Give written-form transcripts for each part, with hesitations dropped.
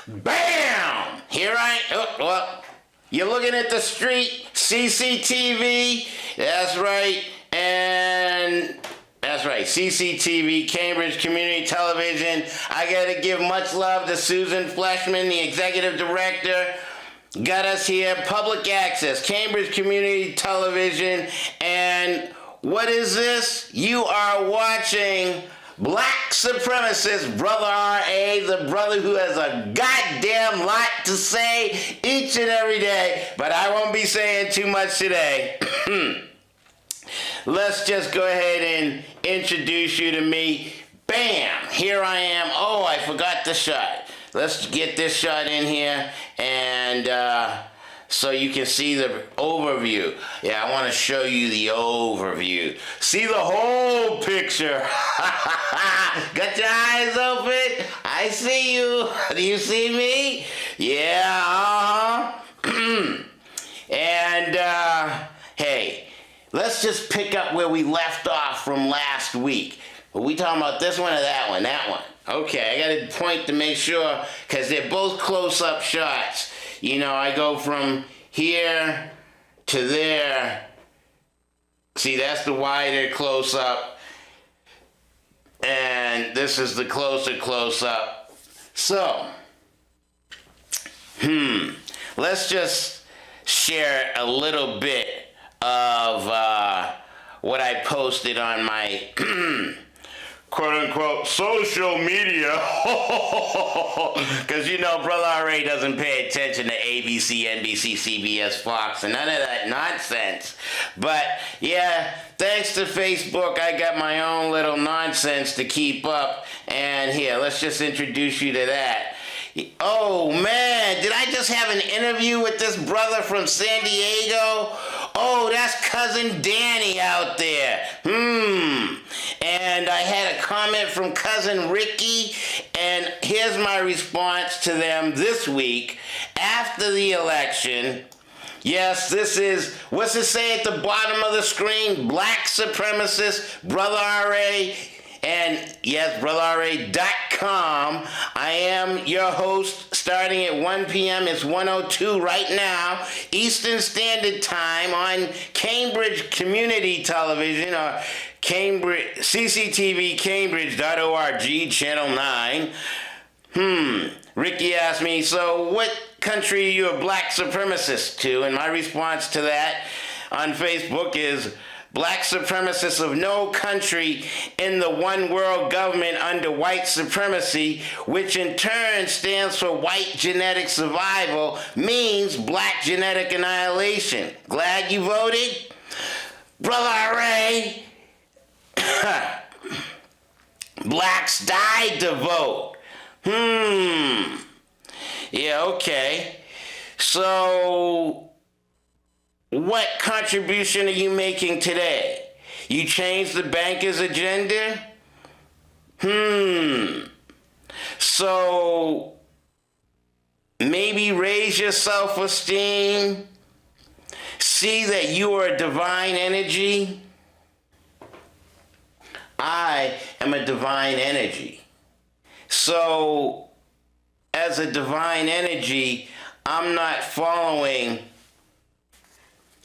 Bam! You're looking at the street, CCTV, that's right, and that's right, CCTV, Cambridge Community Television. I gotta give much love to Susan Fleshman, the executive director. Got us here, public access, Cambridge Community Television, and what is this? You are watching Black Supremacist Brother R.A, the brother who has a goddamn lot to say each and every day, but I won't be saying too much today. Let's just go ahead and introduce you to me. Bam! Here I am. Oh, I forgot the shot. Let's get this shot in here, and so you can see the overview. Yeah, I want to show you the overview. See the whole picture. Got your eyes open? I see you. Do you see me? Yeah, And, hey, let's just pick up where we left off from last week. Are we talking about this one or that one? That one. Okay, I got to point to make sure, because they're both close-up shots. You know, I go from here to there. See, that's the wider close-up. And this is the closer close-up. So, let's just share a little bit of what I posted on my quote-unquote social media, because you know Brother R.A. doesn't pay attention to ABC, NBC, CBS, Fox, and none of that nonsense. But yeah, thanks to Facebook, I got my own little nonsense to keep up, and here, let's just introduce you to that. Oh man, did I just have an interview with this brother from San Diego? Oh, that's Cousin Danny out there. And I had a comment from Cousin Ricky, and here's my response to them this week after the election. Yes, this is, what's it say at the bottom of the screen? Black Supremacist Brother R.A. And yes, brotherra.com. I am your host starting at 1 p.m. It's 1:02 right now, Eastern Standard Time on Cambridge Community Television, or Cambridge, CCTV Cambridge.org, Channel 9. Ricky asked me, so what country are you a black supremacist to? And my response to that on Facebook is, black supremacists of no country in the one world government under white supremacy, which in turn stands for white genetic survival, means black genetic annihilation. Glad you voted? Brother R.A., blacks died to vote. Yeah, okay. So, what contribution are you making today? You changed the banker's agenda? So, maybe raise your self-esteem? See that you are a divine energy? I am a divine energy. So, as a divine energy, I'm not following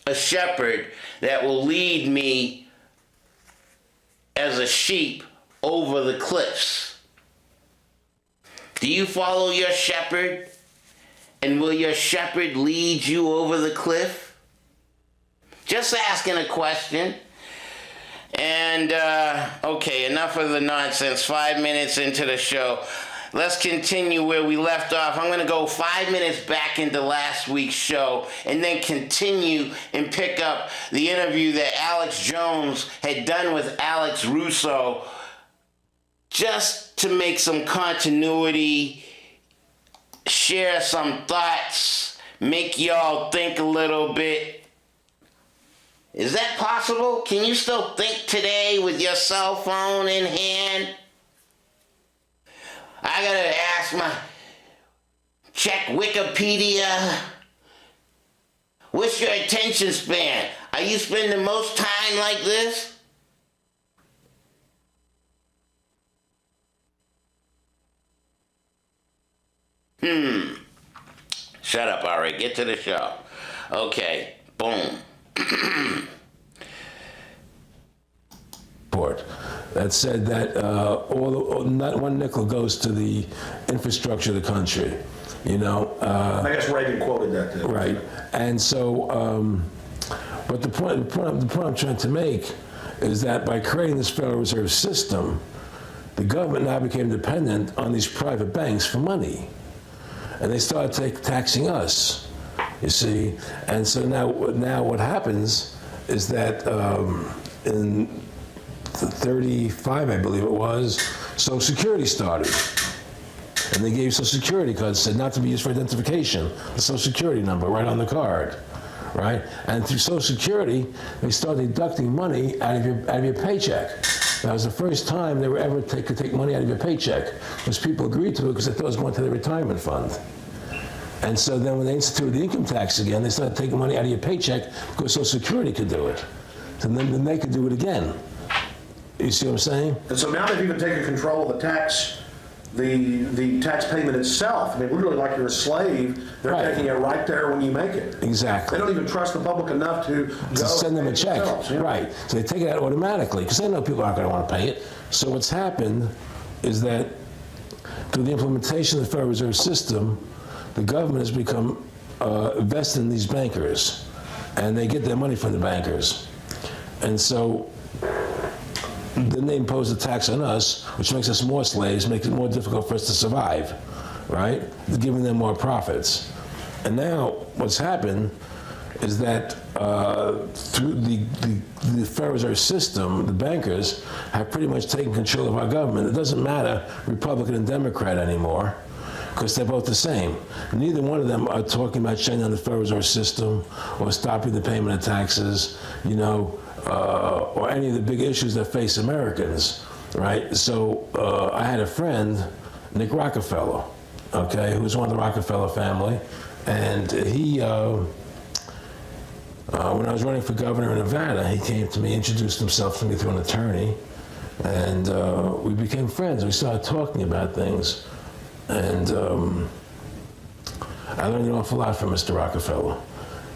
a shepherd that will lead me as a sheep over the cliffs. Do you follow your shepherd? And will your shepherd lead you over the cliff? Just asking a question. And, okay, enough of the nonsense. 5 minutes into the show. Let's continue where we left off. I'm going to go 5 minutes back into last week's show and then continue and pick up the interview that Alex Jones had done with Arron Russo, just to make some continuity, share some thoughts, make y'all think a little bit. Is that possible? Can you still think today with your cell phone in hand? I gotta check Wikipedia. What's your attention span? Are you spending most time like this? Shut up, R.A. Get to the show. Okay, boom. That said that not one nickel goes to the infrastructure of the country, you know. I guess Reagan quoted that too. Right, and so, but the point I'm trying to make is that by creating this Federal Reserve System, the government now became dependent on these private banks for money, and they started taxing us. You see, and so now what happens is that in 35, I believe it was, Social Security started. And they gave Social Security cards, said not to be used for identification, the Social Security number right on the card, right? And through Social Security, they started deducting money out of your paycheck. That was the first time they were ever could take money out of your paycheck, because people agreed to it because they thought it was going to their retirement fund. And so then when they instituted the income tax again, they started taking money out of your paycheck because Social Security could do it. So then they could do it again. You see what I'm saying? And so now they've even taken control of the tax payment itself. I mean, literally like you're a slave, they're taking it right there when you make it. Exactly. They don't even trust the public enough to send them a check. Yeah. Right. So they take it out automatically because they know people aren't going to want to pay it. So what's happened is that through the implementation of the Federal Reserve System, the government has become vested in these bankers, and they get their money from the bankers. And so then they impose a tax on us, which makes us more slaves, makes it more difficult for us to survive, right? Giving them more profits. And now what's happened is that through the Federal Reserve System, the bankers have pretty much taken control of our government. It doesn't matter Republican and Democrat anymore, because they're both the same. Neither one of them are talking about shutting down the Federal Reserve System or stopping the payment of taxes, you know, or any of the big issues that face Americans, right? So I had a friend, Nick Rockefeller, okay, who was one of the Rockefeller family, and he, when I was running for governor in Nevada, he came to me, introduced himself to me through an attorney, and we became friends. We started talking about things. And I learned an awful lot from Mr. Rockefeller.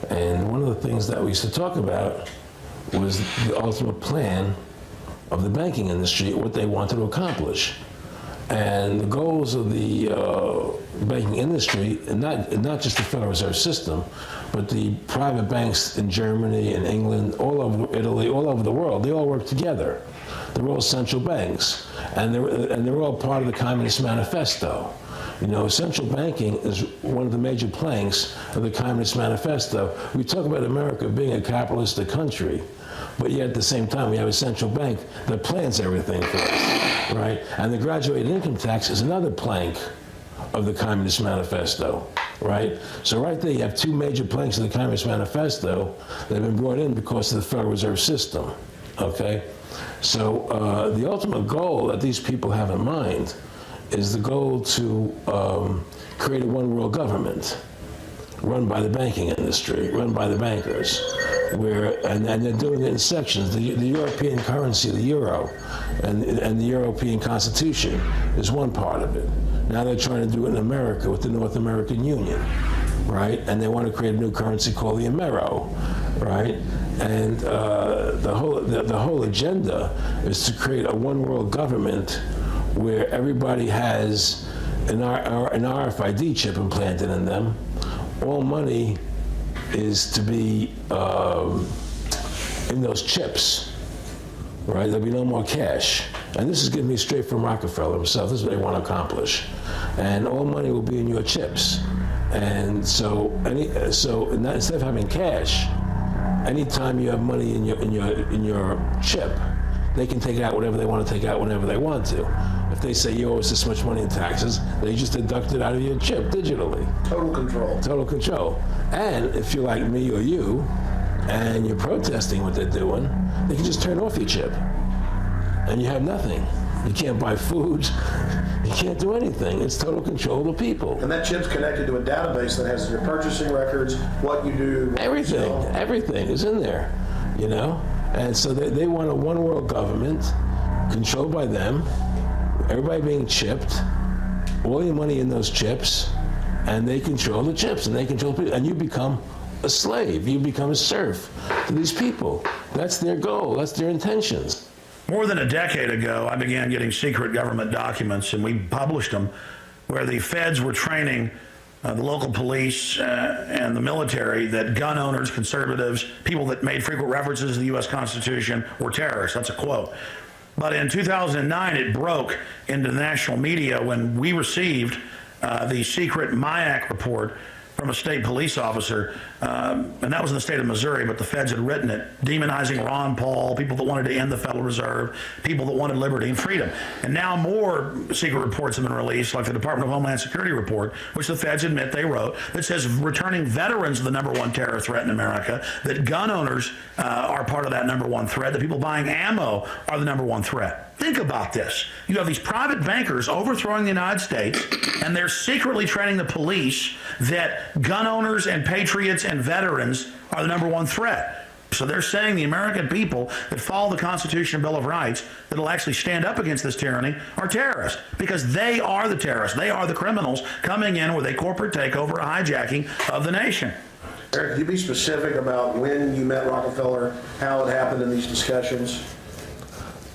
And one of the things that we used to talk about was the ultimate plan of the banking industry, what they wanted to accomplish. And the goals of the banking industry, and not just the Federal Reserve System, but the private banks in Germany and England, all over Italy, all over the world, they all work together. They're all central banks, and they're all part of the Communist Manifesto. You know, central banking is one of the major planks of the Communist Manifesto. We talk about America being a capitalistic country, but yet at the same time we have a central bank that plans everything for us, right? And the graduated income tax is another plank of the Communist Manifesto, right? So right there you have two major planks of the Communist Manifesto that have been brought in because of the Federal Reserve System, okay? So the ultimate goal that these people have in mind is the goal to create a one world government run by the banking industry, run by the bankers, and they're doing it in sections. The European currency, the euro, and the European Constitution is one part of it. Now they're trying to do it in America with the North American Union, right? And they want to create a new currency called the Amero, right? And the whole agenda is to create a one world government where everybody has an RFID chip implanted in them. All money is to be in those chips, right? There'll be no more cash. And this is giving me straight from Rockefeller himself. This is what they want to accomplish. And all money will be in your chips. And so instead of having cash, anytime you have money in your chip, they can take out whatever they want to take out whenever they want to. If they say you owe us this much money in taxes, they just deduct it out of your chip digitally. Total control. Total control. And if you're like me or you, and you're protesting what they're doing, they can just turn off your chip. And you have nothing. You can't buy food. You can't do anything. It's total control of the people. And that chip's connected to a database that has your purchasing records, what you do. Everything is in there, you know? And so they want a one world government controlled by them, everybody being chipped, all your money in those chips, and they control the chips, and they control people, and you become a slave. You become a serf to these people. That's their goal. That's their intentions. More than a decade ago, I began getting secret government documents, and we published them, where the feds were training the local police and the military that gun owners, conservatives, people that made frequent references to the U.S. Constitution were terrorists. That's a quote. But in 2009, it broke into the national media when we received the secret MIAC report from a state police officer, and that was in the state of Missouri, but the feds had written it, demonizing Ron Paul, people that wanted to end the Federal Reserve, people that wanted liberty and freedom. And now more secret reports have been released, like the Department of Homeland Security report, which the feds admit they wrote, that says returning veterans are the #1 terror threat in America, that gun owners are part of that #1 threat, that people buying ammo are the #1 threat. Think about this. You have these private bankers overthrowing the United States, and they're secretly training the police that gun owners and patriots and veterans are the #1 threat. So they're saying the American people that follow the Constitution and Bill of Rights that will actually stand up against this tyranny are terrorists, because they are the terrorists. They are the criminals coming in with a corporate takeover, a hijacking of the nation. Eric, could you be specific about when you met Rockefeller, how it happened in these discussions?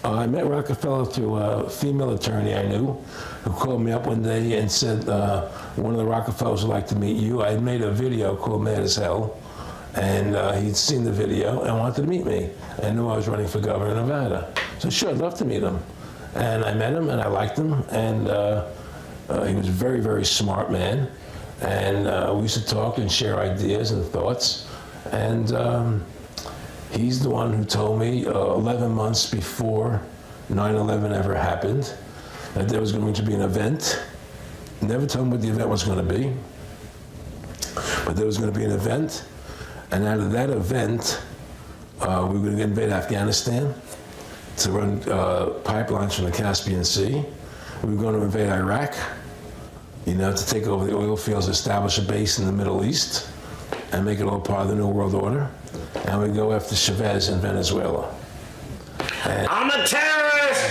I met Rockefeller through a female attorney I knew who called me up one day and said, one of the Rockefellers would like to meet you. I had made a video called Mad as Hell, and he'd seen the video and wanted to meet me. I knew I was running for governor of Nevada. So sure, I'd love to meet him. And I met him, and I liked him, and he was a very, very smart man. And we used to talk and share ideas and thoughts. And he's the one who told me 11 months before 9/11 ever happened that there was going to be an event. Never told me what the event was going to be, but there was going to be an event, and out of that event, we were going to invade Afghanistan to run pipelines from the Caspian Sea. We were going to invade Iraq, to take over the oil fields, establish a base in the Middle East, and make it all part of the New World Order. And we go after Chavez in Venezuela. And I'm a terrorist!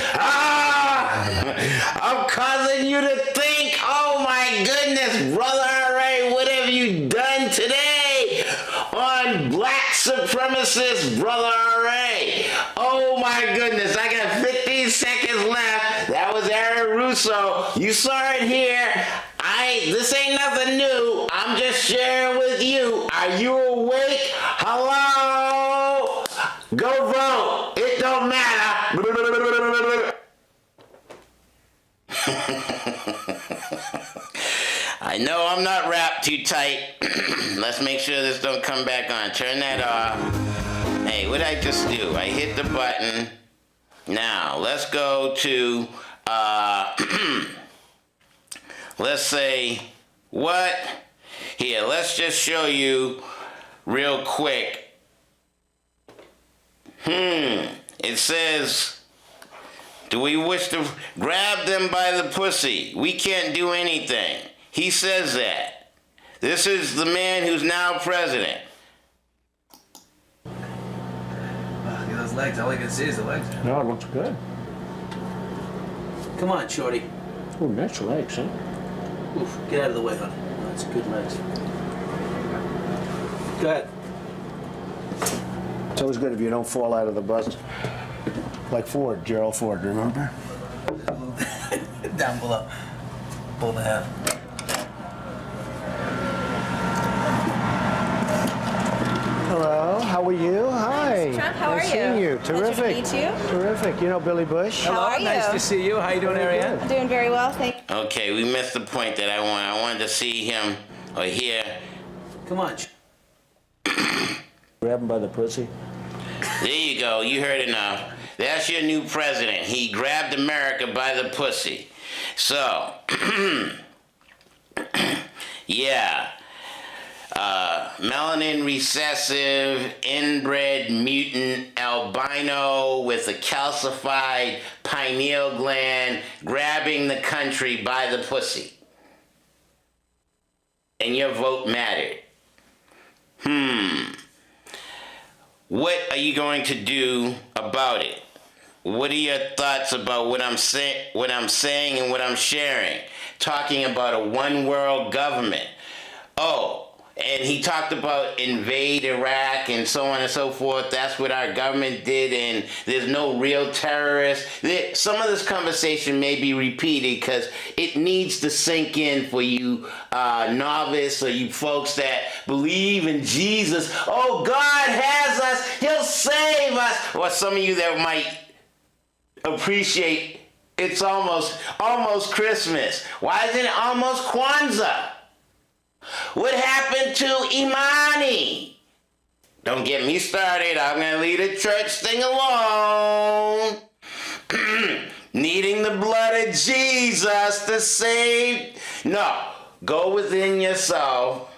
I'm causing you to think, oh my goodness, Brother R.A., what have you done today on Black Supremacist Brother R.A.? Oh my goodness, I got 15 seconds left. That was Arron Russo. You saw it here. This ain't nothing new. I'm just sharing with you. Are you awake? Hello? Go vote. It don't matter. I know I'm not wrapped too tight. Let's make sure this don't come back on. Turn that off. Hey, what did I just do? I hit the button. Now, let's go to, let's say, what? Here, let's just show you real quick. It says, do we wish to grab them by the pussy? We can't do anything. He says that. This is the man who's now president. Look at those legs. All I can see is the legs. No, it looks good. Come on, shorty. Oh, nice legs, huh? Oof, get out of the way, honey. That's good legs. Go ahead. It's always good if you don't fall out of the bus. Like Ford, Gerald Ford, remember? Down below. Pull the hat. Hello, how are you? Hi. Trump, how nice are seeing you? you. Terrific. Pleasure to meet you. Terrific. You know Billy Bush? How are you? Nice to see you. How you doing, Ariane? I'm doing very well, thank you. Okay, we missed the point that I wanted. I wanted to see him or hear. Come on. Grab him by the pussy. There you go. You heard enough. That's your new president. He grabbed America by the pussy. So, yeah. Melanin recessive, inbred mutant albino with a calcified pineal gland grabbing the country by the pussy. And your vote mattered. What are you going to do about it? what are your thoughts about what I'm saying and what I'm sharing? Talking about a one world government. Oh, and he talked about invade Iraq and so on and so forth. That's what our government did, and there's no real terrorists. Some of this conversation may be repeated because it needs to sink in for you novice or you folks that believe in Jesus. Oh, God has us. He'll save us. Or some of you that might appreciate it's almost Christmas. Why isn't it almost Kwanzaa? What happened to Imani? Don't get me started. I'm going to leave the church thing alone. Needing the blood of Jesus to save. No. Go within yourself.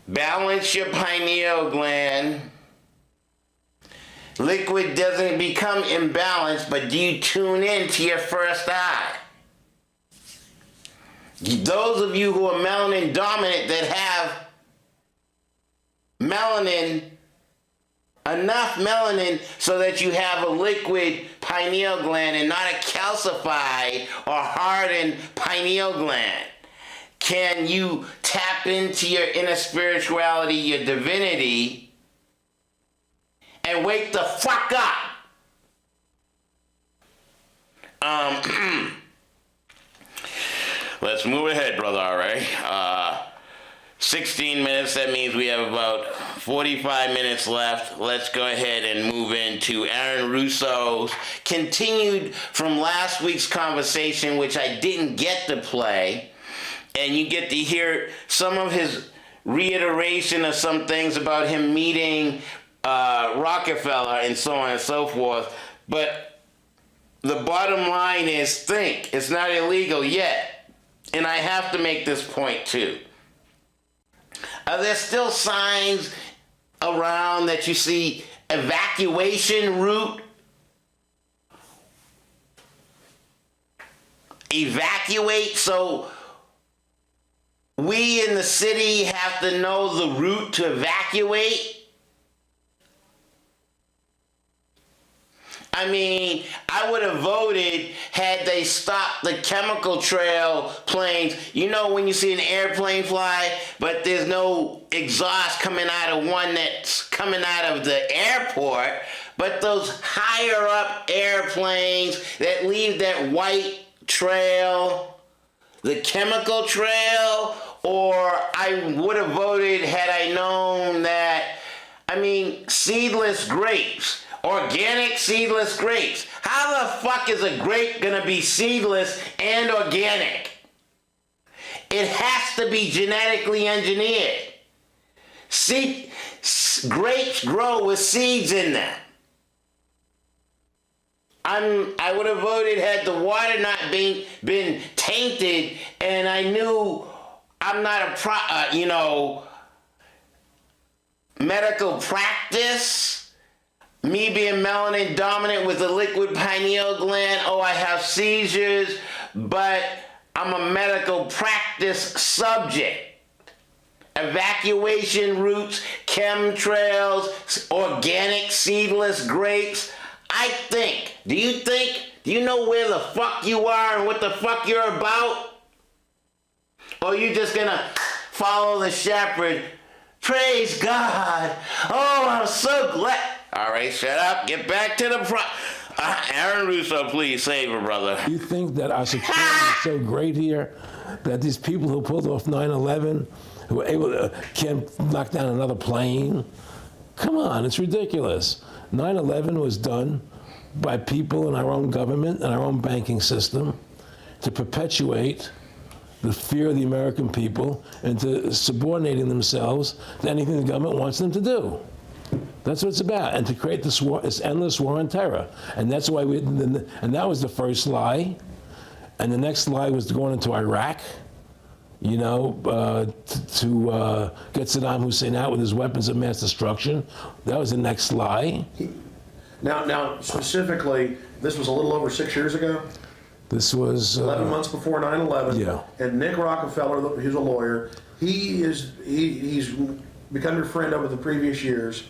Balance your pineal gland. Liquid doesn't become imbalanced, but do you tune in to your first eye? Those of you who are melanin dominant that have melanin, enough melanin so that you have a liquid pineal gland and not a calcified or hardened pineal gland. Can you tap into your inner spirituality, your divinity, and wake the fuck up? Let's move ahead, Brother R.A. 16 minutes, that means we have about 45 minutes left. Let's go ahead and move into Arron Russo's continued from last week's conversation, which I didn't get to play. And you get to hear some of his reiteration of some things about him meeting Rockefeller and so on and so forth. But the bottom line is think. It's not illegal yet. And I have to make this point too. Are there still signs around that you see evacuation route? Evacuate, so we in the city have to know the route to evacuate? I mean, I would have voted had they stopped the chemical trail planes. You know when you see an airplane fly, but there's no exhaust coming out of one that's coming out of the airport, but those higher up airplanes that leave that white trail, the chemical trail, or I would have voted had I known that, I mean, seedless grapes. Organic seedless grapes. How the fuck is a grape gonna be seedless and organic? It has to be genetically engineered. Grapes grow with seeds in them. I would have voted had the water not been tainted, and I knew I'm not a medical practice. Me being melanin dominant with a liquid pineal gland, oh, I have seizures, but I'm a medical practice subject. Evacuation routes, chemtrails, organic seedless grapes. Do you know where the fuck you are and what the fuck you're about? Or you just gonna follow the shepherd? Praise God. Oh, I'm so glad. All right, shut up. Get back to the Arron Russo, please save her, brother. You think that our security is so great here that these people who pulled off 9/11, who were able to can't knock down another plane? Come on, it's ridiculous. 9/11 was done by people in our own government and our own banking system to perpetuate the fear of the American people and to subordinating themselves to anything the government wants them to do. That's what it's about, and to create this endless war on terror. And that's why and that was the first lie. And the next lie was going into Iraq, to get Saddam Hussein out with his weapons of mass destruction. That was the next lie. Now, specifically, this was a little over 6 years ago? This was 11 months before 9/11. Yeah. And Nick Rockefeller, who's a lawyer, he's become your friend over the previous years,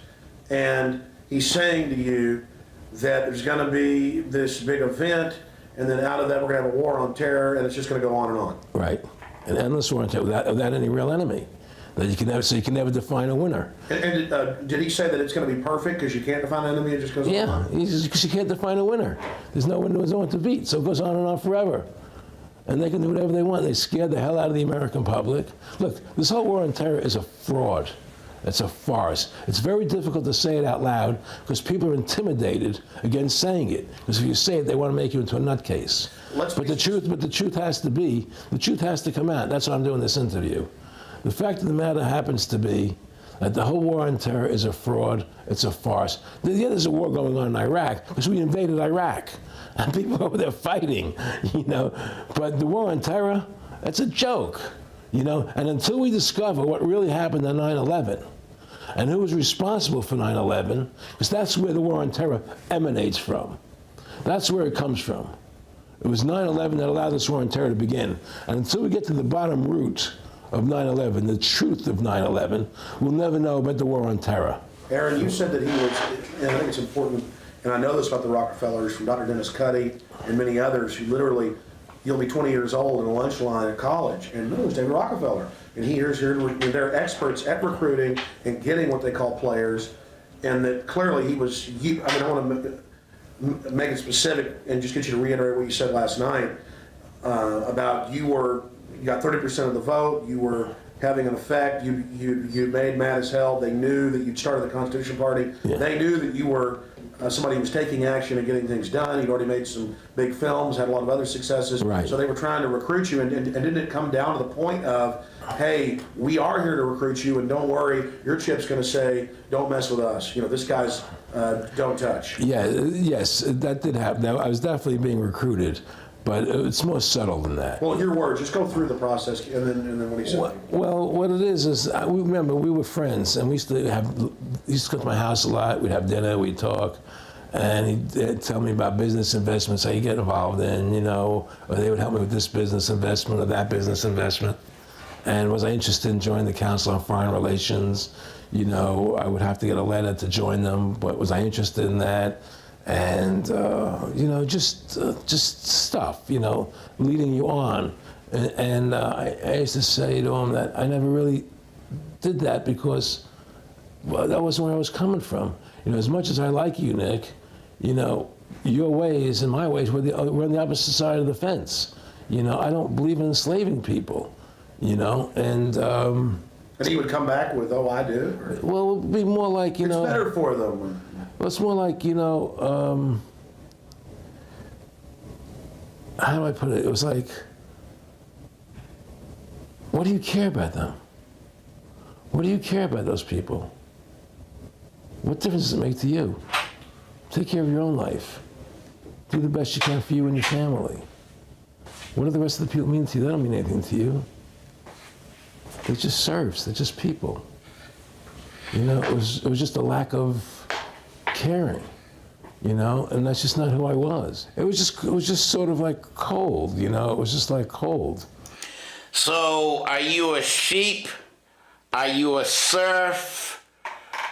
and he's saying to you that there's going to be this big event, and then out of that we're going to have a war on terror, and it's just going to go on and on. Right. An endless war on terror without any real enemy. That you can never, so you can never define a winner. And did he say that it's going to be perfect because you can't define an enemy? It just goes on and on? Because you can't define a winner. There's no one to beat, so it goes on and on forever. And they can do whatever they want. They scared the hell out of the American public. Look, this whole war on terror is a fraud. It's a farce. It's very difficult to say it out loud because people are intimidated against saying it. Because if you say it, they want to make you into a nutcase. But the truth has to come out. That's why I'm doing this interview. The fact of the matter happens to be that the whole war on terror is a fraud. It's a farce. Yeah, there's a war going on in Iraq because we invaded Iraq. And people over there fighting, you know. But the war on terror, that's a joke, you know. And until we discover what really happened on 9/11 and who was responsible for 9/11, because that's where the war on terror emanates from. That's where it comes from. It was 9/11 that allowed this war on terror to begin. And until we get to the bottom root of 9/11, the truth of 9/11, we'll never know about the war on terror. Arron, you said that he was, and I think it's important, and I know this about the Rockefellers from Dr. Dennis Cuddy and many others who literally, you'll be 20 years old in a lunch line at college, and no, it's David Rockefeller. And they're experts at recruiting and getting what they call players, and that clearly he was, I want to make it specific and just get you to reiterate what you said last night about you got 30% of the vote, you were having an effect, you made mad as hell, they knew that you'd started the Constitution Party, they knew that you were somebody who was taking action and getting things done, you'd already made some big films, had a lot of other successes, so they were trying to recruit you, and didn't it come down to the point of, hey, we are here to recruit you, and don't worry, your chip's going to say, don't mess with us, you know, this guy's don't touch. Yes, that did happen. I was definitely being recruited. But it's more subtle than that. Well, in your words, just go through the process and then what he said. Well, what it is remember we were friends, and he used to come to my house a lot. We'd have dinner, we'd talk, and he'd tell me about business investments, how you get involved in, you know, or they would help me with this business investment or that business investment. And was I interested in joining the Council on Foreign Relations? You know, I would have to get a letter to join them, but was I interested in that? And you know, just stuff, you know, leading you on. And I used to say to him that I never really did that because, well, that wasn't where I was coming from. You know, as much as I like you, Nick, you know, your ways and my ways, we're on the opposite side of the fence. You know, I don't believe in enslaving people. You know, and he would come back with, "Oh, I do." Or? Well, it would be more like, you know. It's better for them. Well, it's more like, you know, how do I put it? It was like, what do you care about them? What do you care about those people? What difference does it make to you? Take care of your own life. Do the best you can for you and your family. What do the rest of the people mean to you? They don't mean anything to you. They're just serfs. They're just people. You know, it was just a lack of caring, you know, and that's just not who I was. It was just sort of like cold, you know. It was just like cold. So, are you a sheep? Are you a serf?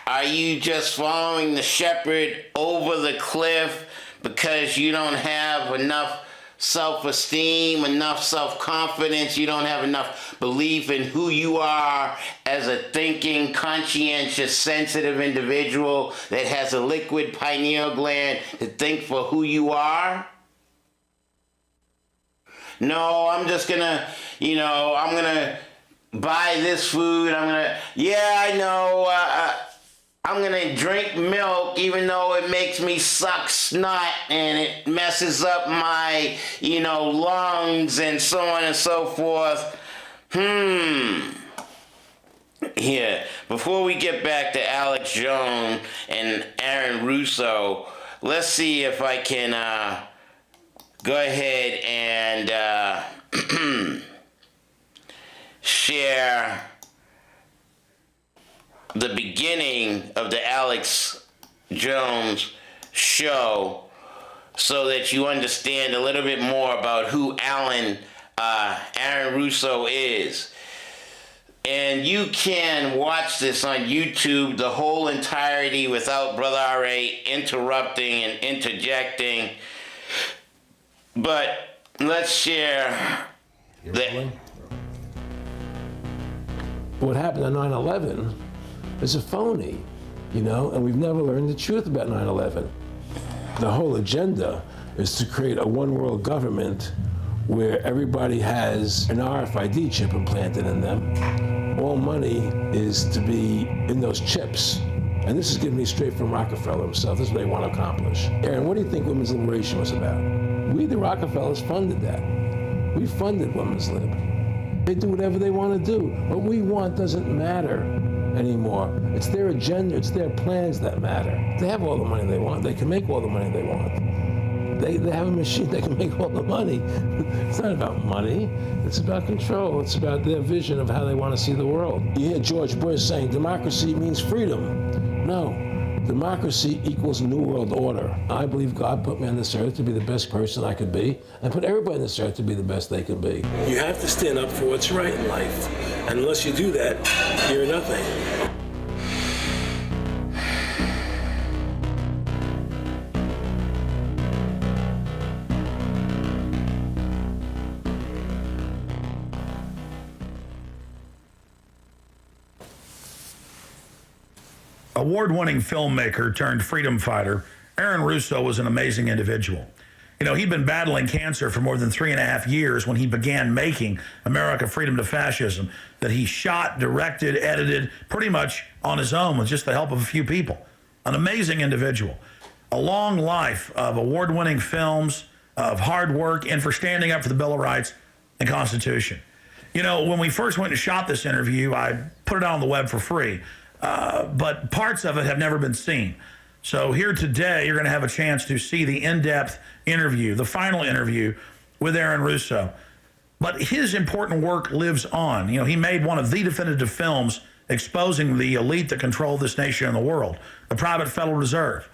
Are you just following the shepherd over the cliff because you don't have enough self-esteem, enough self-confidence, you don't have enough belief in who you are as a thinking, conscientious, sensitive individual that has a liquid pineal gland to think for who you are? No, I'm just gonna, you know, I'm gonna buy this food, I know, I'm gonna drink milk even though it makes me suck snot and it messes up my, you know, lungs and so on and so forth. Here, before we get back to Alex Jones and Arron Russo, let's see if I can go ahead and share the beginning of the Alex Jones show so that you understand a little bit more about who Arron Russo is. And you can watch this on YouTube, the whole entirety, without Brother R.A. interrupting and interjecting. But let's share the... What happened on 9/11 is a phony, you know, and we've never learned the truth about 9/11. The whole agenda is to create a one world government where everybody has an RFID chip implanted in them. All money is to be in those chips. And this is given me straight from Rockefeller himself. This is what they want to accomplish. Aaron, what do you think women's liberation was about? We, the Rockefellers, funded that. We funded women's lib. They do whatever they want to do. What we want doesn't matter anymore. It's their agenda, it's their plans that matter. They have all the money they want. They can make all the money they want. They have a machine that can make all the money. It's not about money. It's about control. It's about their vision of how they want to see the world. You hear George Bush saying democracy means freedom. No. Democracy equals New World Order. I believe God put me on this earth to be the best person I could be, and put everybody on this earth to be the best they can be. You have to stand up for what's right in life. And unless you do that, you're nothing. Award-winning filmmaker turned freedom fighter, Arron Russo was an amazing individual. You know, he'd been battling cancer for more than 3.5 years when he began making America Freedom to Fascism, that he shot, directed, edited, pretty much on his own with just the help of a few people. An amazing individual. A long life of award-winning films, of hard work, and for standing up for the Bill of Rights and Constitution. You know, when we first went and shot this interview, I put it out on the web for free. But parts of it have never been seen. So here today, you're going to have a chance to see the in-depth interview, the final interview with Arron Russo. But his important work lives on. You know, he made one of the definitive films exposing the elite that control this nation and the world, the private Federal Reserve.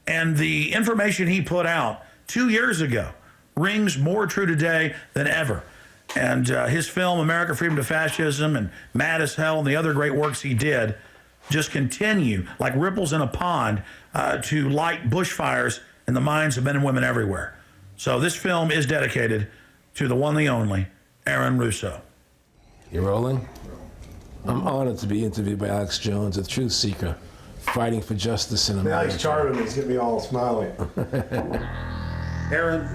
And the information he put out 2 years ago rings more true today than ever. And his film, America Freedom to Fascism, and Mad as Hell, and the other great works he did, just continue like ripples in a pond to light bushfires in the minds of men and women everywhere. So this film is dedicated to the one, the only, Arron Russo. You rolling? I'm honored to be interviewed by Alex Jones, a truth seeker, fighting for justice in America. Alex charming is getting me all smiley. Arron,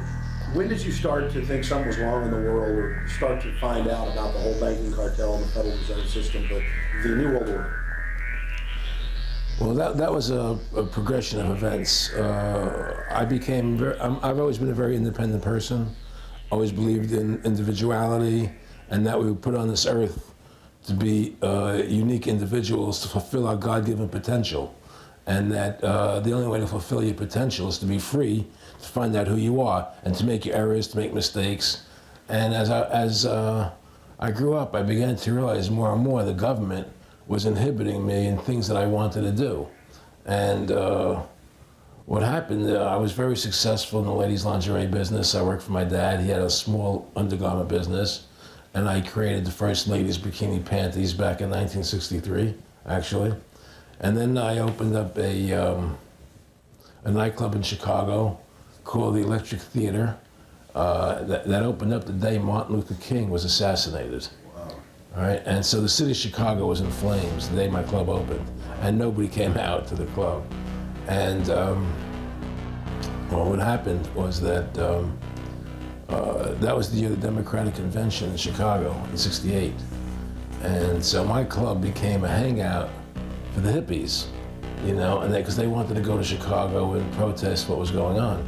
when did you start to think something was wrong in the world, or start to find out about the whole banking cartel and the Federal Reserve System, but the New World Order? Well, that was a progression of events. I've always been a very independent person, always believed in individuality, and that we were put on this earth to be unique individuals to fulfill our God-given potential. And that the only way to fulfill your potential is to be free, to find out who you are, and to make your errors, to make mistakes. And as I grew up, I began to realize more and more the government was inhibiting me in things that I wanted to do. And what happened, I was very successful in the ladies' lingerie business. I worked for my dad. He had a small undergarment business, and I created the first ladies' bikini panties back in 1963, actually. And then I opened up a nightclub in Chicago called the Electric Theater that opened up the day Martin Luther King was assassinated. All right, and so the city of Chicago was in flames the day my club opened, and nobody came out to the club. And well, what happened was that that was the year of the Democratic Convention in Chicago in '68. And so my club became a hangout for the hippies, you know, and because they wanted to go to Chicago and protest what was going on.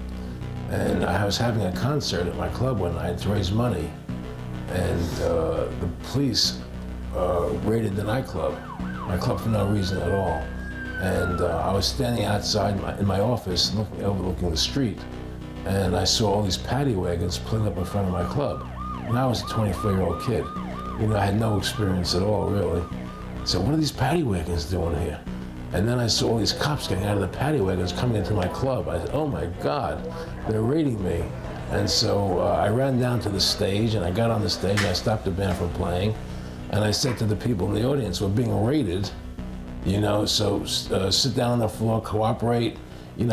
And I was having a concert at my club one night to raise money. And the police raided the nightclub, my club, for no reason at all. And I was standing outside in my office overlooking the street, and I saw all these paddy wagons pulling up in front of my club. And I was a 24-year-old kid. You know, I had no experience at all, really. So what are these paddy wagons doing here? And then I saw all these cops getting out of the paddy wagons coming into my club. I said, oh my God, they're raiding me. And so I ran down to the stage, and I got on the stage, and I stopped the band from playing. And I said to the people in the audience, we're being raided, you know, so sit down on the floor, cooperate, and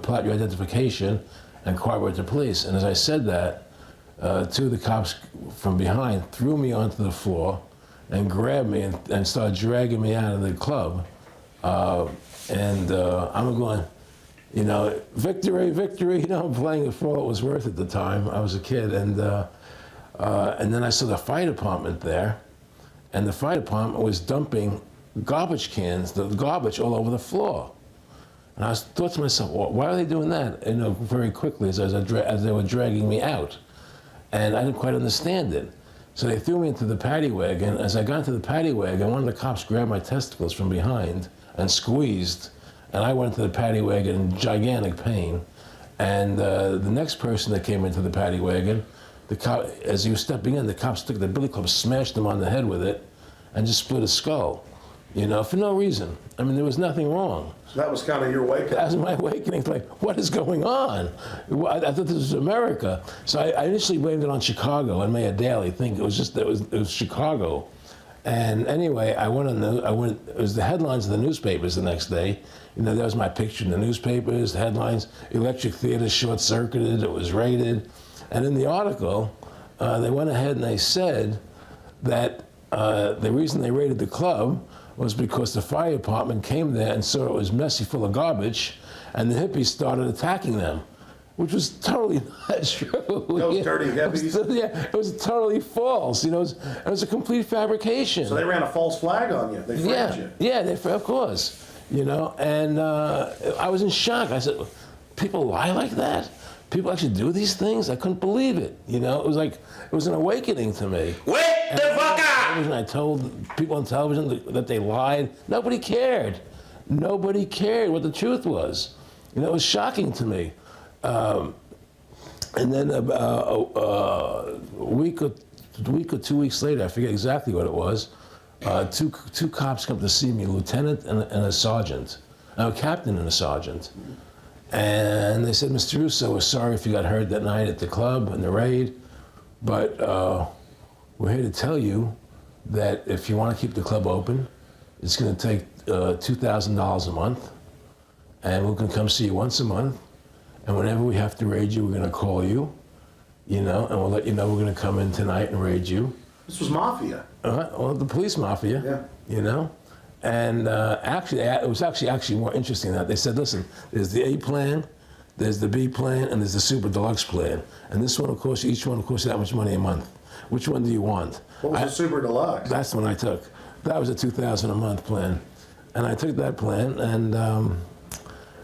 plot your identification and cooperate with the police. And as I said that, two of the cops from behind threw me onto the floor and grabbed me and started dragging me out of the club. I'm going, victory, victory. I'm playing it for all it was worth at the time. I was a kid. And then I saw the fire department there. And the fire department was dumping garbage cans, the garbage all over the floor. And I thought to myself, well, why are they doing that? Very quickly as they were dragging me out. And I didn't quite understand it. So they threw me into the paddy wagon. As I got into the paddy wagon, one of the cops grabbed my testicles from behind and squeezed. And I went into the paddy wagon in gigantic pain. And the next person that came into the paddy wagon, the cop, as he was stepping in, the cops took the billy club, smashed him on the head with it, and just split his skull, for no reason. I mean, there was nothing wrong. So that was kind of your wake-up. That was my awakening. Like, what is going on? I thought this was America. So I initially blamed it on Chicago and Mayor Daley, thinking it was Chicago. And anyway, it was the headlines of the newspapers the next day. That was my picture in the newspapers, the headlines, Electric Theater short-circuited, it was raided. And in the article, they went ahead and they said that the reason they raided the club was because the fire department came there and saw it was messy, full of garbage, and the hippies started attacking them, which was totally not true. Those dirty hippies? It was totally false. It was a complete fabrication. So they ran a false flag on you. They framed you. Yeah, of course. And I was in shock. I said, people lie like that? People actually do these things? I couldn't believe it. It was an awakening to me. Wake the fuck up! I told people on television that they lied. Nobody cared. Nobody cared what the truth was. It was shocking to me. And then a week or 2 weeks later, I forget exactly what it was, two cops come to see me, a lieutenant and a sergeant, a captain and a sergeant. And they said, Mr. Russo, we're sorry if you got hurt that night at the club in the raid, but we're here to tell you that if you want to keep the club open, it's going to take $2,000 a month, and we're going to come see you once a month, and whenever we have to raid you, we're going to call you, and we'll let you know we're going to come in tonight and raid you. This was mafia. Well, the police mafia, And actually, it was actually more interesting that they said, listen, there's the A plan, there's the B plan, and there's the super deluxe plan. And this one will cost you, each one will cost you that much money a month. Which one do you want? What was the super deluxe? That's the one I took. That was a $2,000 a month plan. And I took that plan, and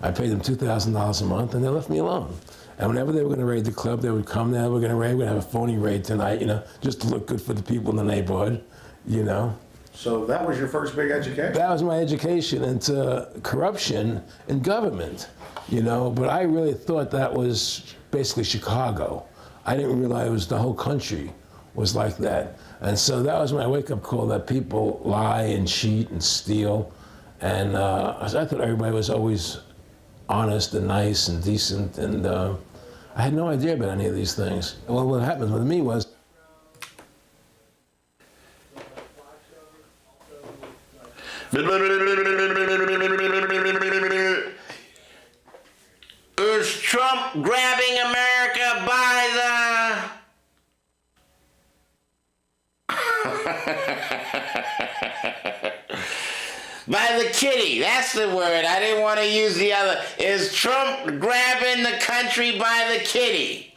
I paid them $2,000 a month, and they left me alone. And whenever they were going to raid the club, they would come there, we're going to have a phony raid tonight, just to look good for the people in the neighborhood, So that was your first big education? That was my education into corruption in government, but I really thought that was basically Chicago. I didn't realize it was the whole country was like that. And so that was my wake-up call, that people lie and cheat and steal. And I thought everybody was always honest and nice and decent, and I had no idea about any of these things. Well, what happened with me was, Is Trump grabbing America by the kitty? That's the word. I didn't want to use the other. Is Trump grabbing the country by the kitty?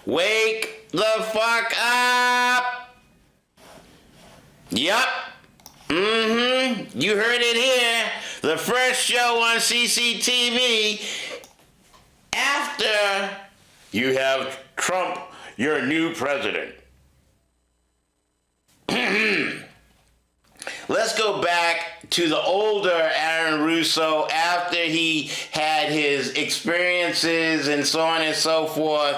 Wake the fuck up. Yup. You heard it here. The first show on CCTV after you have Trump, your new president. Let's go back to the older Arron Russo after he had his experiences and so on and so forth.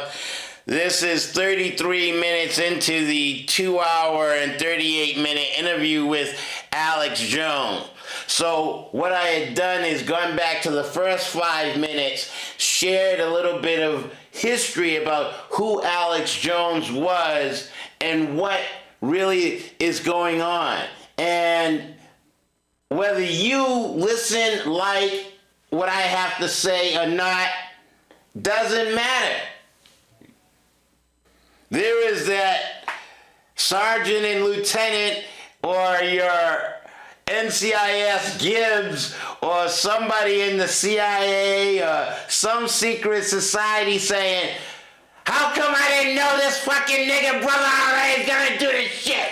This is 33 minutes into the 2-hour and 38-minute interview with Alex Jones. So what I had done is gone back to the first 5 minutes, shared a little bit of history about who Alex Jones was and what really is going on. And whether you listen, like what I have to say or not, doesn't matter. There is that sergeant and lieutenant or your NCIS Gibbs or somebody in the CIA or some secret society saying, how come I didn't know this fucking nigga Brother R.A. is gonna do this shit?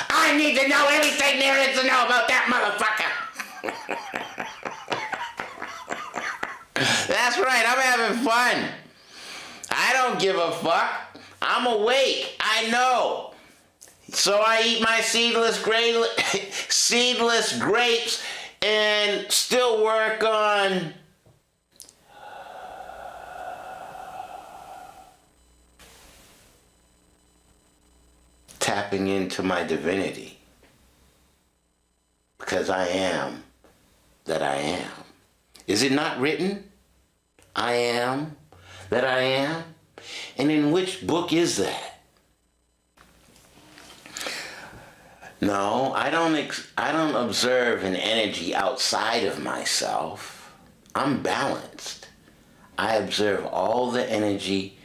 I need to know everything there is to know about that motherfucker. That's right, I'm having fun. I don't give a fuck. I'm awake, I know. So I eat my seedless grapes and still work on tapping into my divinity. Because I am that I am. Is it not written? I am that I am? And in which book is that? No, I don't observe an energy outside of myself. I'm balanced. I observe all the energy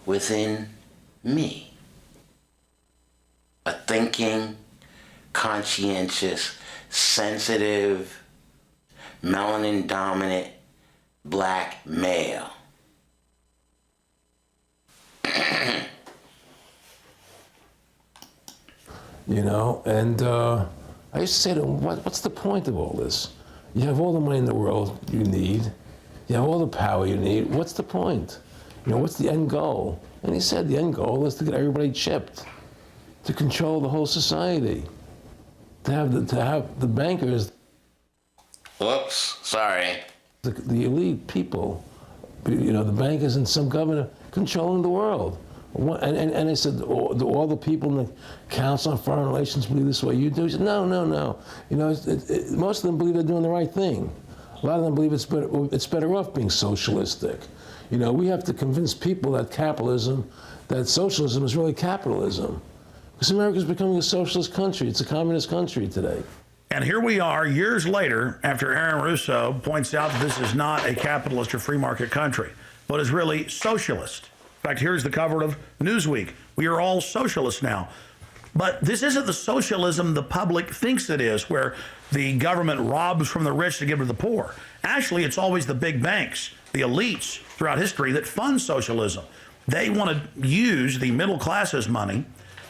within me. A thinking, conscientious, sensitive, melanin dominant black male. You know, and I used to say to him, what's the point of all this? You have all the money in the world you need. You have all the power you need. What's the point? You know, what's the end goal? And he said the end goal is to get everybody chipped, to control the whole society, to have the bankers. Whoops, sorry. The elite people, you know, the bankers and some governor controlling the world. And they said, all the people in the Council on Foreign Relations believe this way you do? He said, no. You know, most of them believe they're doing the right thing. A lot of them believe it's better off being socialistic. You know, we have to convince people that that socialism is really capitalism. Because America's becoming a socialist country. It's a communist country today. And here we are years later after Arron Russo points out that this is not a capitalist or free market country, but is really socialist. In fact, here's the cover of Newsweek. We are all socialists now. But this isn't the socialism the public thinks it is, where the government robs from the rich to give to the poor. Actually, it's always the big banks, the elites throughout history that fund socialism. They want to use the middle class's money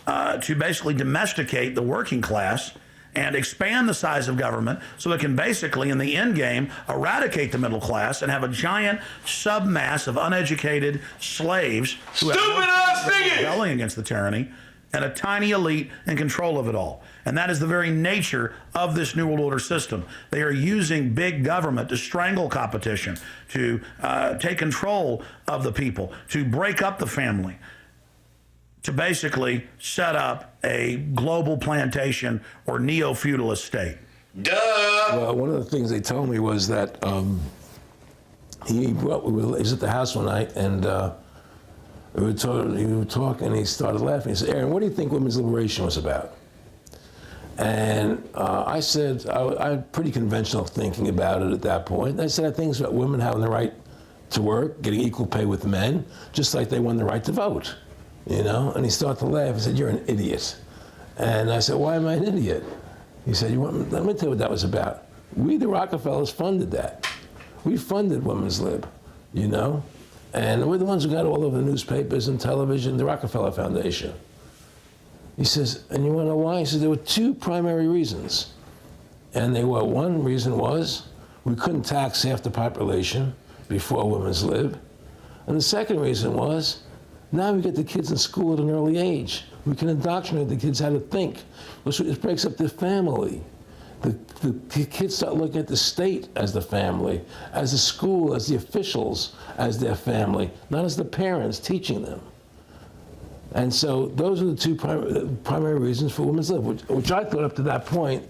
to basically domesticate the working class and expand the size of government so it can basically, in the end game, eradicate the middle class and have a giant submass of uneducated slaves who are rebelling against the tyranny, and a tiny elite in control of it all. And that is the very nature of this New World Order system. They are using big government to strangle competition, to take control of the people, to break up the family, to basically set up a global plantation or neo-feudalist state. Duh! Well, one of the things they told me was that he was at the house one night, and we were talking, and he started laughing. He said, Arron, what do you think women's liberation was about? And I said, I had pretty conventional thinking about it at that point. I said, I think it's about women having the right to work, getting equal pay with men, just like they won the right to vote. You know, and he started to laugh. He said, you're an idiot. And I said, why am I an idiot? He said, let me tell you what that was about. We, the Rockefellers, funded that. We funded Women's Lib, you know? And we're the ones who got all over the newspapers and television, the Rockefeller Foundation. He says, and you want to know why? He says, there were two primary reasons. And they were, one reason was we couldn't tax half the population before Women's Lib. And the second reason was, now we get the kids in school at an early age. We can indoctrinate the kids how to think. It breaks up their family. The kids start looking at the state as the family, as the school, as the officials, as their family, not as the parents teaching them. And so those are the two primary reasons for Women's Lib, which I thought up to that point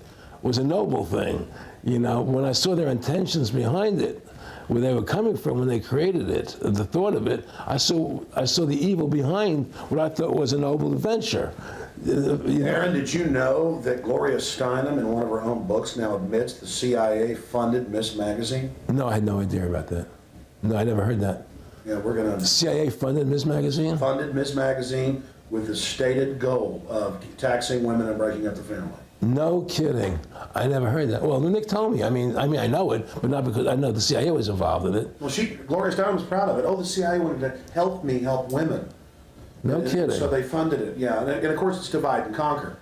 was a noble thing. You know, when I saw their intentions behind it, where they were coming from when they created it, the thought of it, I saw the evil behind what I thought was a noble venture. Arron, did you know that Gloria Steinem, in one of her own books, now admits the CIA funded Miss Magazine? No, I had no idea about that. No, I never heard that. Yeah, we're going The to CIA funded Ms. Magazine? funded Miss Magazine with the stated goal of taxing women and breaking up the family. No kidding. I never heard that. Well, Nick told me. I mean, I know it, but not because I know the CIA was involved in it. Well, Gloria Steinem was proud of it. Oh, the CIA wanted to help me help women. No And kidding. So they funded it, yeah. And of course, it's divide and conquer.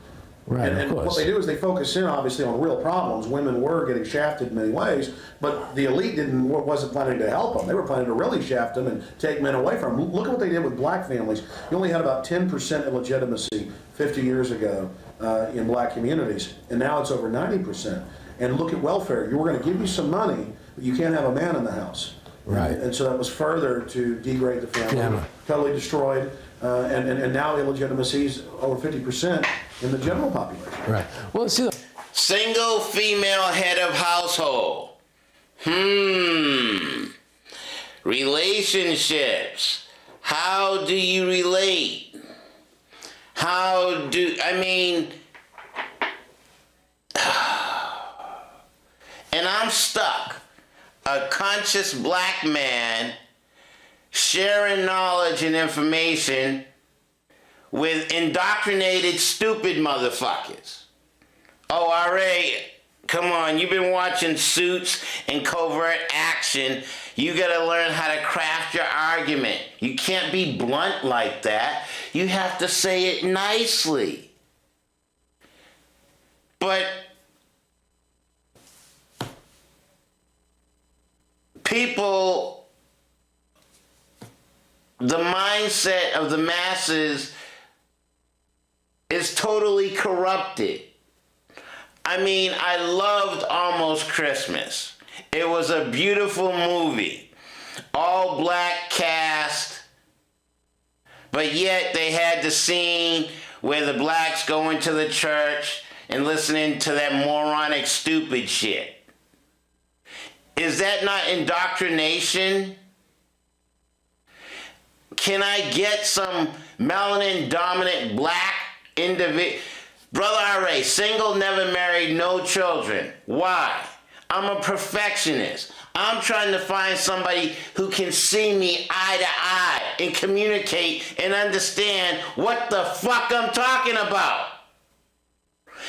Right, And of what course. they do is they focus in, obviously, on real problems. Women were getting shafted in many ways, but the elite wasn't planning to help them. They were planning to really shaft them and take men away from them. Look at what they did with black families. You only had about 10% illegitimacy 50 years ago in black communities, and now it's over 90%. And look at welfare. You were going to give you some money, but you can't have a man in the house. Right. And so that was further to degrade the family. Yeah. Totally destroyed. And now illegitimacy is over 50% in the general population. Right. Well, see, Single female head of household. Relationships. How do you relate? And I'm stuck. A conscious black man sharing knowledge and information with indoctrinated stupid motherfuckers. Oh, R.A., come on, you've been watching Suits and Covert Action. You gotta learn how to craft your argument. You can't be blunt like that. You have to say it nicely. But people, the mindset of the masses is totally corrupted. I mean, I loved Almost Christmas. It was a beautiful movie. All black cast, but yet they had the scene where the blacks go into the church and listening to that moronic stupid shit. Is that not indoctrination? Can I get some melanin dominant black individual? Brother R.A., single, never married, no children. Why? I'm a perfectionist. I'm trying to find somebody who can see me eye to eye and communicate and understand what the fuck I'm talking about.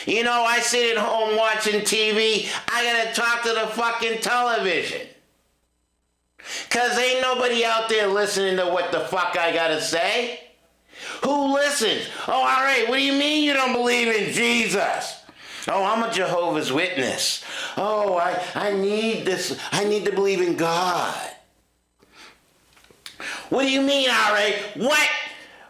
You know, I sit at home watching TV, I gotta talk to the fucking television. Cause ain't nobody out there listening to what the fuck I gotta say. Who listens? Oh, R.A., what do you mean you don't believe in Jesus? Oh, I'm a Jehovah's Witness. Oh, I need this. I need to believe in God. What do you mean, R.A.? What?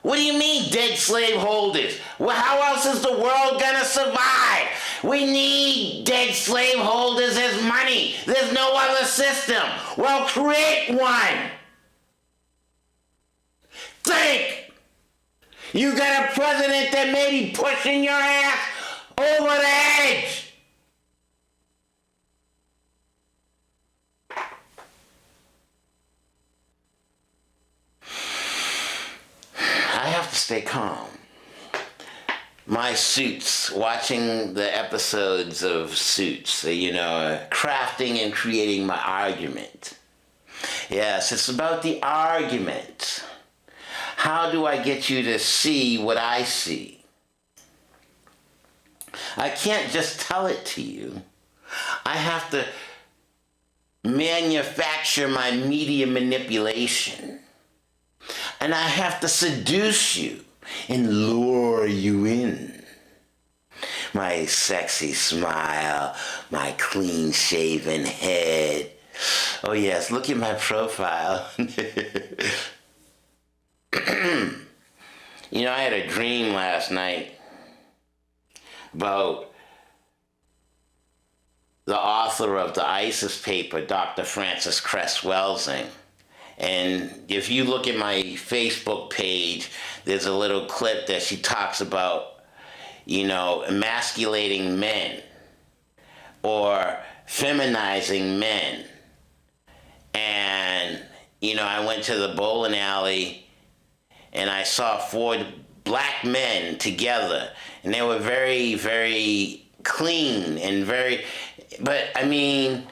What do you mean, dead slave holders? Well, how else is the world gonna survive? We need dead slave holders as money. There's no other system. Well, create one. Think. You got a president that may be pushing your ass over the edge. I have to stay calm. My Suits, watching the episodes of Suits, crafting and creating my argument. Yes, it's about the argument. How do I get you to see what I see? I can't just tell it to you. I have to manufacture my media manipulation. And I have to seduce you and lure you in. My sexy smile, my clean-shaven head. Oh yes, look at my profile. I had a dream last night about the author of the ISIS paper, Dr. Frances Cress Welsing. And if you look at my Facebook page, there's a little clip that she talks about, emasculating men. or feminizing men. And, I went to the bowling alley and I saw 4 black men together, and they were very, very clean and but I mean,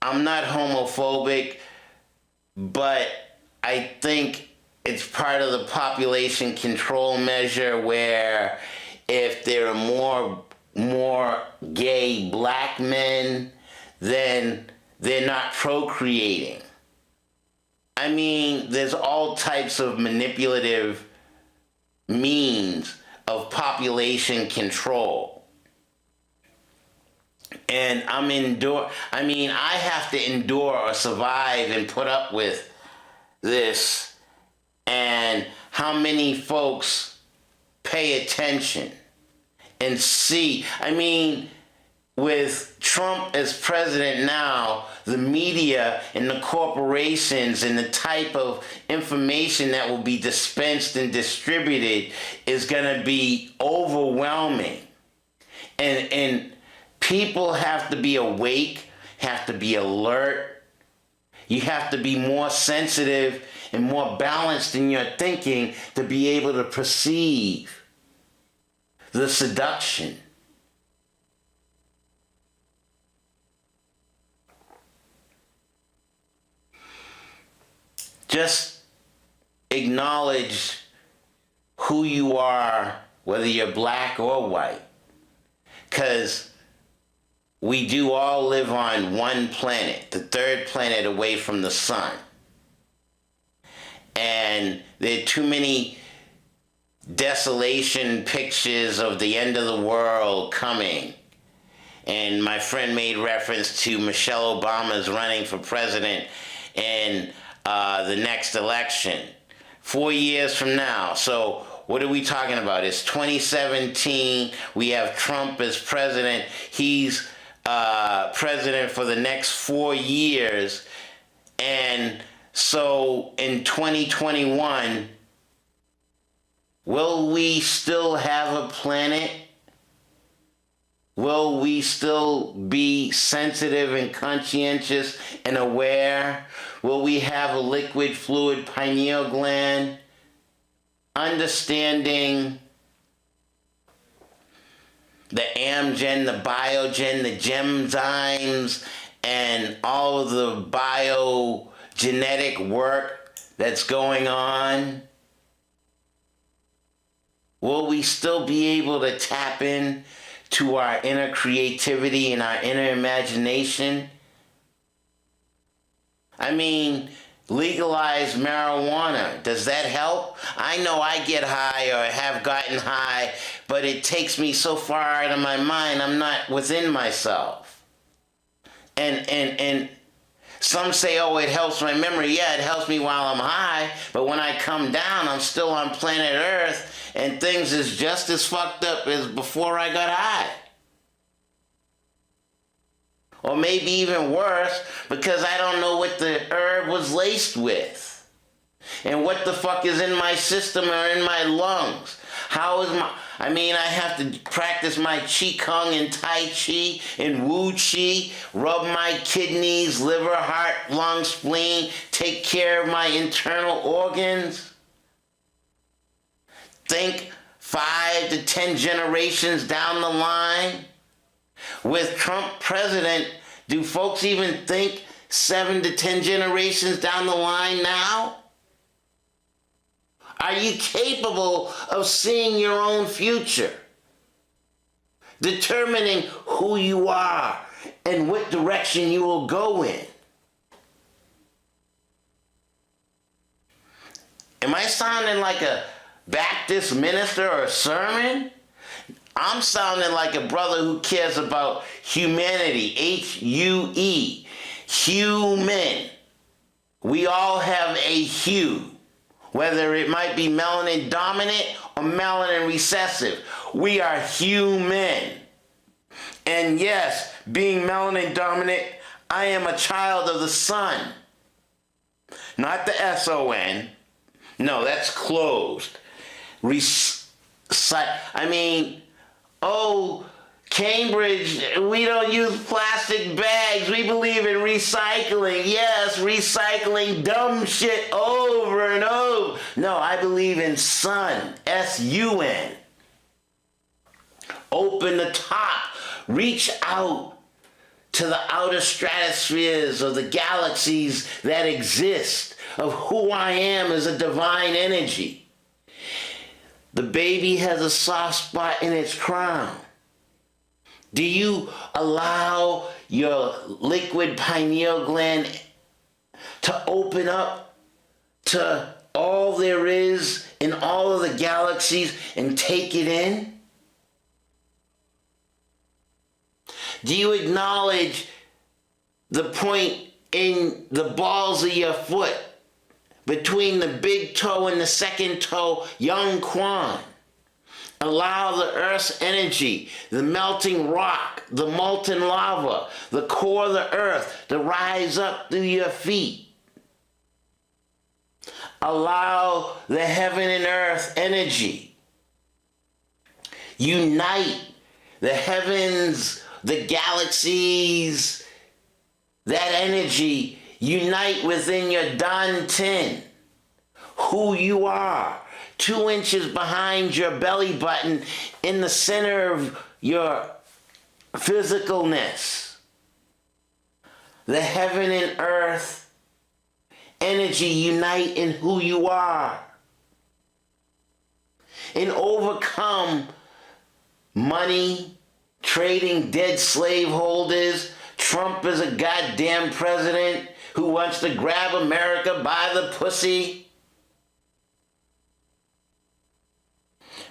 I'm not homophobic, but I think it's part of the population control measure where if there are more gay black men, then they're not procreating. I mean, there's all types of manipulative means of population control. And I have to endure or survive and put up with this. And how many folks pay attention and see? I mean, with Trump as president now, the media and the corporations and the type of information that will be dispensed and distributed is going to be overwhelming. And people have to be awake, have to be alert. You have to be more sensitive and more balanced in your thinking to be able to perceive the seduction. Just acknowledge who you are, whether you're black or white. Because we do all live on one planet, the third planet away from the sun. And there are too many desolation pictures of the end of the world coming. And my friend made reference to Michelle Obama's running for president in the next election, 4 years from now. So what are we talking about? It's 2017. We have Trump as president. He's president for the next 4 years. And so in 2021, will we still have a planet? Will we still be sensitive and conscientious and aware? Will we have a liquid fluid pineal gland? Understanding the Amgen, the Biogen, the Gemzymes, and all of the biogenetic work that's going on? Will we still be able to tap in to our inner creativity and our inner imagination? I mean, legalize marijuana. Does that help? I know I get high or have gotten high, but it takes me so far out of my mind, I'm not within myself. And some say, oh, it helps my memory. Yeah, it helps me while I'm high, but when I come down, I'm still on planet Earth, and things is just as fucked up as before I got high. Or maybe even worse, because I don't know what the herb was laced with. And what the fuck is in my system or in my lungs? I have to practice my Qigong and Tai Chi and Wu Chi, rub my kidneys, liver, heart, lung, spleen, take care of my internal organs. Think 5 to 10 generations down the line. With Trump president, do folks even think 7 to 10 generations down the line now? Are you capable of seeing your own future? Determining who you are and what direction you will go in? Am I sounding like a Baptist minister or a sermon? I'm sounding like a brother who cares about humanity, H-U-E, human. We all have a hue, whether it might be melanin dominant or melanin recessive. We are human. And yes, being melanin dominant, I am a child of the sun. Not the S-O-N. No, that's closed. Cambridge, we don't use plastic bags. We believe in recycling. Yes, recycling dumb shit over and over. No, I believe in sun, S-U-N. Open the top, reach out to the outer stratospheres of the galaxies that exist, of who I am as a divine energy. The baby has a soft spot in its crown. Do you allow your liquid pineal gland to open up to all there is in all of the galaxies and take it in? Do you acknowledge the point in the balls of your foot between the big toe and the second toe, young Quan? Allow the Earth's energy, the melting rock, the molten lava, the core of the Earth to rise up through your feet. Allow the heaven and earth energy. Unite the heavens, the galaxies, that energy. Unite within your Danten, who you are. 2 inches behind your belly button in the center of your physicalness. The heaven and earth energy unite in who you are. And overcome money, trading dead slaveholders. Trump is a goddamn president who wants to grab America by the pussy.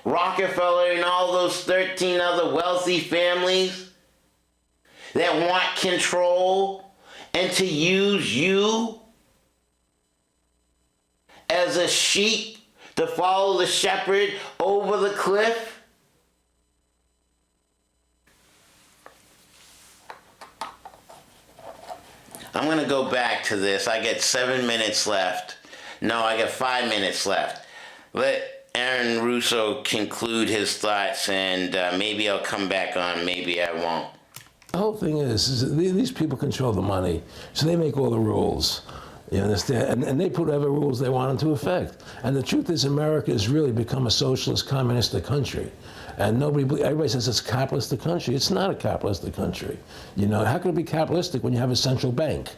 Rockefeller and all those 13 other wealthy families that want control and to use you as a sheep to follow the shepherd over the cliff. I'm going to go back to this. I get 7 minutes left. No, I got 5 minutes left. Let Arron Russo conclude his thoughts, and maybe I'll come back on, maybe I won't. The whole thing is that these people control the money, so they make all the rules. You understand? And they put whatever rules they want into effect. And the truth is, America has really become a socialist, communistic country. And everybody says it's a capitalistic country. It's not a capitalistic country. You know, how can it be capitalistic when you have a central bank?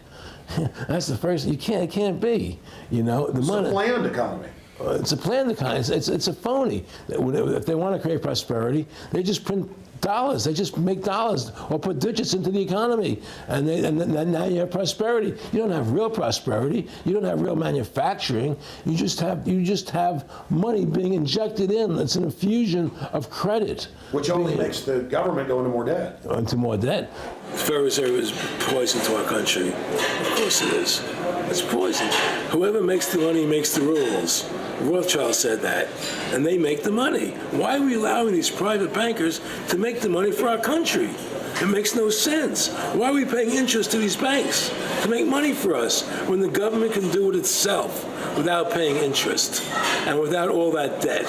That's the first. It can't be. You know, the money. It's a planned economy. It's a planned economy. It's a phony. If they want to create prosperity, they just print dollars. They just make dollars or put digits into the economy, and then now you have prosperity. You don't have real prosperity. You don't have real manufacturing. You just have money being injected in. It's an infusion of credit, Which only makes the government go into more debt. into more debt. The Federal Reserve is poison to our country. Of course it is. It's poison. Whoever makes the money makes the rules. Rothschild said that, and they make the money. Why are we allowing these private bankers to make the money for our country? It makes no sense. Why are we paying interest to these banks to make money for us when the government can do it itself without paying interest and without all that debt?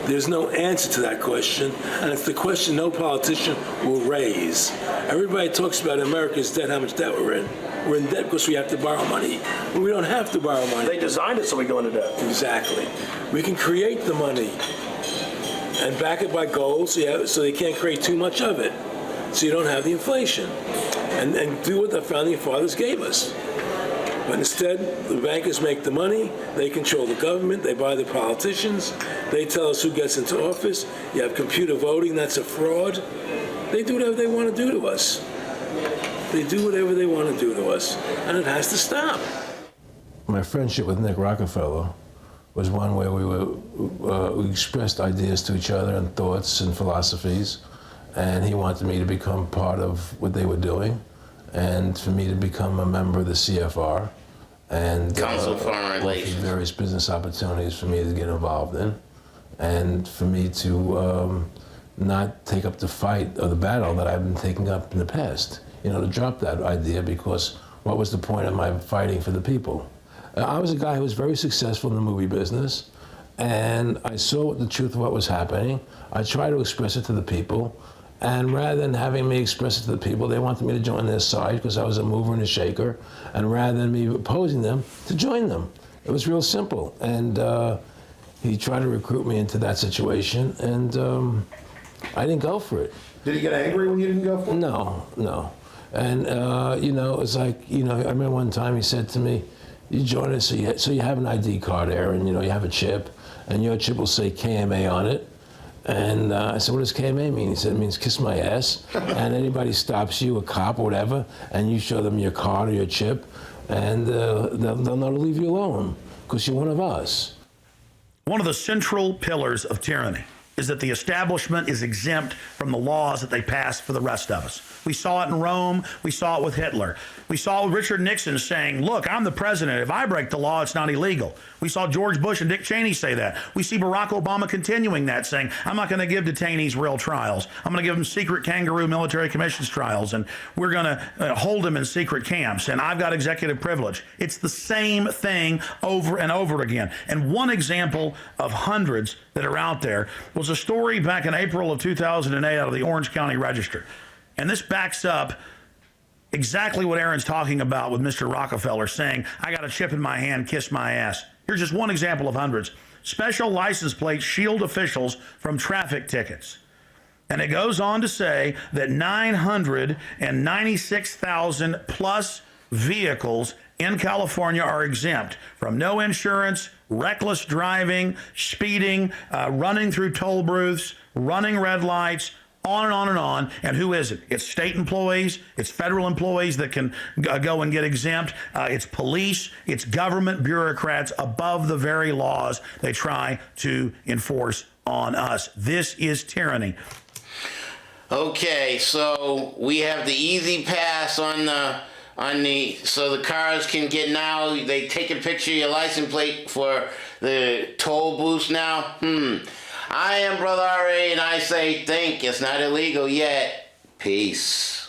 There's no answer to that question, and it's the question no politician will raise. Everybody talks about America's debt, how much debt we're in. We're in debt because we have to borrow money. But we don't have to borrow money. They designed it so we go into debt. Exactly. We can create the money and back it by gold so they can't create too much of it. So you don't have the inflation. And do what the founding fathers gave us. But instead, the bankers make the money, they control the government, they buy the politicians, they tell us who gets into office. You have computer voting, that's a fraud. They do whatever they want to do to us. They do whatever they want to do to us, and it has to stop. My friendship with Nick Rockefeller was one where we expressed ideas to each other and thoughts and philosophies, and he wanted me to become part of what they were doing, and for me to become a member of the CFR, and Council of Foreign Relations. Various business opportunities for me to get involved in, and for me to not take up the fight or the battle that I've been taking up in the past. You know, to drop that idea, because what was the point of my fighting for the people? I was a guy who was very successful in the movie business, and I saw the truth of what was happening. I tried to express it to the people, And rather than having me express it to the people, they wanted me to join their side because I was a mover and a shaker. And rather than me opposing them, to join them. It was real simple. And he tried to recruit me into that situation, and I didn't go for it. Did he get angry when you didn't go for it? No. And, you know, it was like, you know, I remember one time he said to me, you join us, so you have an ID card, Aaron, you know, you have a chip, and your chip will say KMA on it. And I said, what does KMA mean? He said, it means kiss my ass. And anybody stops you, a cop or whatever, and you show them your card or your chip, and they'll not leave you alone, because you're one of us. One of the central pillars of tyranny is that the establishment is exempt from the laws that they pass for the rest of us. We saw it in Rome. We saw it with Hitler. We saw Richard Nixon saying, look, I'm the president. If I break the law, it's not illegal. We saw George Bush and Dick Cheney say that. We see Barack Obama continuing that, saying, I'm not going to give detainees real trials. I'm going to give them secret kangaroo military commissions trials, and we're going to hold them in secret camps, and I've got executive privilege. It's the same thing over and over again. And one example of hundreds that are out there was a story back in April of 2008 out of the Orange County Register. And this backs up exactly what Aaron's talking about with Mr. Rockefeller saying, I got a chip in my hand, kiss my ass. Here's just one example of hundreds. Special license plates shield officials from traffic tickets. And it goes on to say that 996,000 plus vehicles in California are exempt from no insurance, reckless driving, speeding, running through toll booths, running red lights, on and on and on. And who is it? It's state employees, it's federal employees that can go and get exempt, it's police, it's government bureaucrats above the very laws they try to enforce on us. This is tyranny. Okay, so we have the easy pass on the so the cars can get now, they take a picture of your license plate for the toll booths now. I am Brother R.A, and I say think it's not illegal yet. Peace.